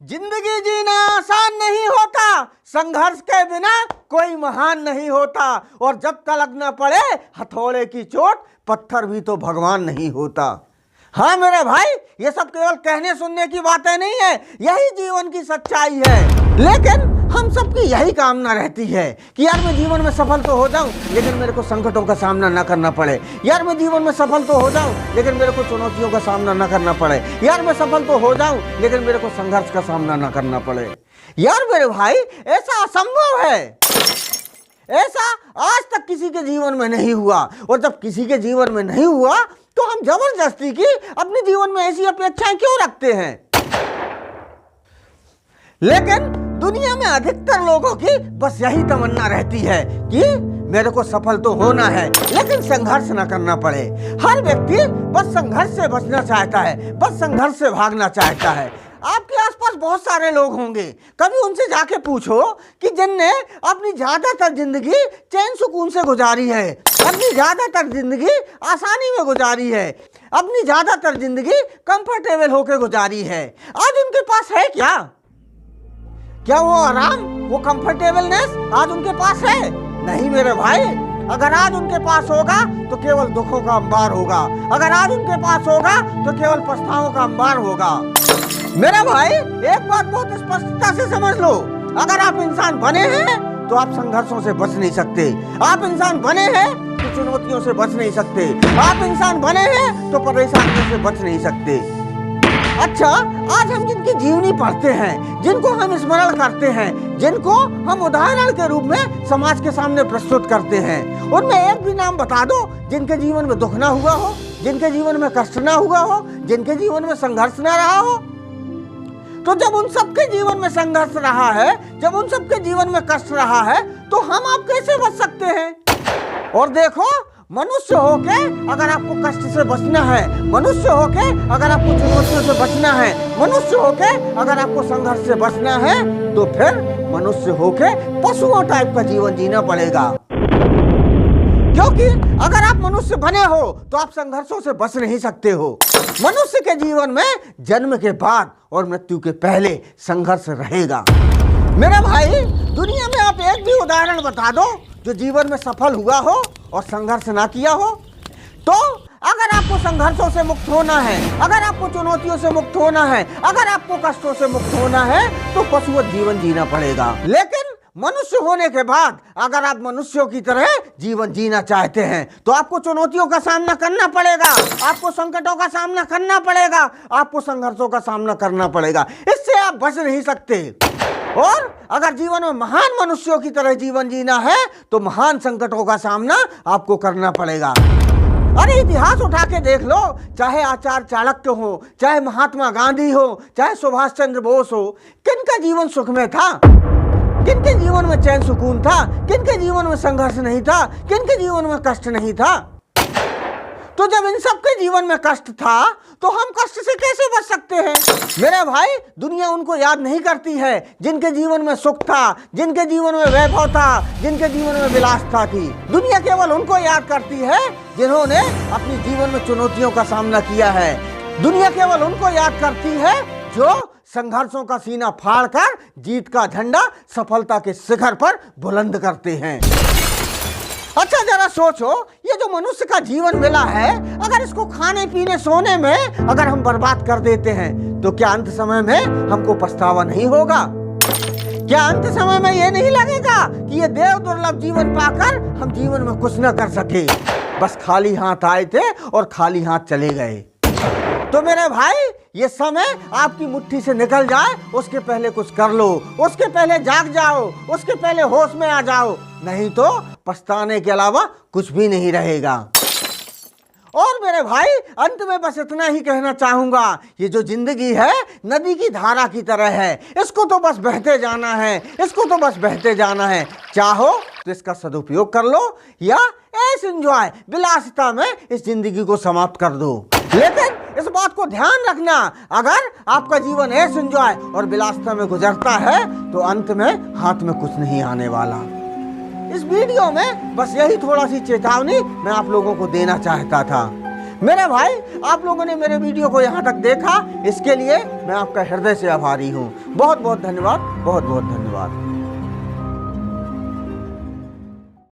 जिंदगी जीना आसान नहीं होता, संघर्ष के बिना कोई महान नहीं होता, और जब तलक न पड़े हथौड़े की चोट पत्थर भी तो भगवान नहीं होता। हाँ मेरे भाई, ये सब केवल कहने सुनने की बातें नहीं है, यही जीवन की सच्चाई है। लेकिन हम सबकी यही कामना रहती है कि यार मैं जीवन में सफल तो हो जाऊं, लेकिन मेरे को संकटों का सामना ना करना पड़े। यार मैं जीवन में सफल तो हो जाऊं, लेकिन मेरे को चुनौतियों का सामना ना करना पड़े। यार मैं सफल तो हो जाऊं, लेकिन मेरे को संघर्ष का सामना ना करना पड़े। यार मेरे भाई, ऐसा असंभव है, ऐसा आज तक किसी के जीवन में नहीं हुआ। और जब किसी के जीवन में नहीं हुआ तो हम जबरदस्ती की अपने जीवन में ऐसी अपेक्षाएं क्यों रखते हैं? लेकिन दुनिया में अधिकतर लोगों की बस यही तमन्ना रहती है कि मेरे को सफल तो होना है, लेकिन संघर्ष ना करना पड़े। हर व्यक्ति बस संघर्ष से बचना चाहता है, बस संघर्ष से भागना चाहता है। आपके आसपास बहुत सारे लोग होंगे, कभी उनसे जाके पूछो कि जिनने अपनी ज्यादातर जिंदगी चैन सुकून से गुजारी है, अपनी ज्यादातर जिंदगी आसानी में गुजारी है, अपनी ज्यादातर जिंदगी कंफर्टेबल होकर गुजारी है, आज उनके पास है क्या? क्या वो आराम, वो कंफर्टेबलनेस आज उनके पास है? नहीं मेरे भाई, अगर आज उनके पास होगा तो केवल दुखों का अंबार होगा, अगर आज उनके पास होगा तो केवल पछताओं का अंबार होगा। मेरा भाई, एक बात बहुत स्पष्टता से समझ लो, अगर आप इंसान बने हैं तो आप संघर्षों से बच नहीं सकते। आप इंसान बने हैं तो चुनौतियों से बच नहीं सकते। आप इंसान बने हैं तो परेशानियों से बच नहीं सकते। अच्छा, आज हम जिनकी जीवनी पढ़ते हैं, जिनको हम स्मरण करते हैं, जिनको हम उदाहरण के रूप में समाज के सामने प्रस्तुत करते हैं, उनमें एक भी नाम बता दो जिनके जीवन में दुख ना हुआ हो, जिनके जीवन में कष्ट ना हुआ हो, जिनके जीवन में संघर्ष ना रहा हो। तो जब उन सबके जीवन में संघर्ष रहा है, जब उन सबके जीवन में कष्ट रहा है, तो हम आप कैसे बच सकते हैं? और देखो, मनुष्य होके अगर आपको कष्ट से बचना है, मनुष्य होके अगर आपको चुनौतियों से बचना है, मनुष्य होके अगर आपको संघर्ष से बचना है, तो फिर मनुष्य होके पशुओं टाइप का जीवन जीना पड़ेगा। क्योंकि अगर आप मनुष्य बने हो तो आप संघर्षों से बच नहीं सकते हो। मनुष्य के जीवन में जन्म के बाद और मृत्यु के पहले संघर्ष रहेगा। मेरा भाई, दुनिया में आप एक भी उदाहरण बता दो जो जीवन में सफल हुआ हो और संघर्ष ना किया हो। तो अगर आपको संघर्षों से मुक्त होना है, अगर आपको चुनौतियों से मुक्त होना है, अगर आपको कष्टों से मुक्त होना है, तो पशुवत जीवन जीना पड़ेगा। लेकिन मनुष्य होने के बाद अगर आप मनुष्यों की तरह जीवन जीना चाहते हैं, तो आपको चुनौतियों का सामना करना पड़ेगा, आपको संकटों का सामना करना पड़ेगा, आपको संघर्षों का सामना करना पड़ेगा। इससे आप बच नहीं सकते। और अगर जीवन में महान मनुष्यों की तरह जीवन जीना है, तो महान संकटों का सामना आपको करना पड़ेगा। अरे इतिहास उठा के देख लो, चाहे आचार्य चाणक्य हो, चाहे महात्मा गांधी हो, चाहे सुभाष चंद्र बोस हो, किनका जीवन सुख में था? किनके जीवन में चैन सुकून था? किनके जीवन में संघर्ष नहीं था? किनके जीवन में कष्ट नहीं था? तो जब इन सबके जीवन में कष्ट था, तो हम कष्ट से कैसे बच सकते हैं? मेरे भाई, दुनिया उनको याद नहीं करती है जिनके जीवन में सुख था, जिनके जीवन में वैभव था, जिनके जीवन में विलासिता थी। दुनिया केवल उनको याद करती है जिन्होंने अपने जीवन में चुनौतियों का सामना किया है। दुनिया केवल उनको याद करती है जो संघर्षों का सीना फाड़कर जीत का झंडा सफलता के शिखर पर बुलंद करते हैं। अच्छा जरा सोचो, ये जो मनुष्य का जीवन मिला है, अगर इसको खाने पीने सोने में अगर हम बर्बाद कर देते हैं, तो क्या अंत समय में हमको पछतावा नहीं होगा? क्या अंत समय में ये नहीं लगेगा कि ये देव दुर्लभ जीवन पाकर हम जीवन में कुछ न कर सके, बस खाली हाथ आए थे और खाली हाथ चले गए? तो मेरे भाई, ये समय आपकी मुट्ठी से निकल जाए उसके पहले कुछ कर लो, उसके पहले जाग जाओ, उसके पहले होश में आ जाओ, नहीं तो पछताने के अलावा कुछ भी नहीं रहेगा। और मेरे भाई, अंत में बस इतना ही कहना चाहूंगा, ये जो जिंदगी है नदी की धारा की तरह है, इसको तो बस बहते जाना है, इसको तो बस बहते जाना है। चाहो तो इसका सदुपयोग कर लो, या ऐसे एंजॉय विलासिता में इस जिंदगी को समाप्त कर दो। लेकिन इस बात को ध्यान रखना, अगर आपका जीवन ऐसे एंजॉय और विलासिता में गुजरता है, तो अंत में हाथ में कुछ नहीं आने वाला। इस वीडियो में बस यही थोड़ा सी चेतावनी मैं आप लोगों को देना चाहता था। मेरे भाई, आप लोगों ने मेरे वीडियो को यहाँ तक देखा, इसके लिए मैं आपका हृदय से आभारी हूँ। बहुत बहुत धन्यवाद, बहुत बहुत धन्यवाद।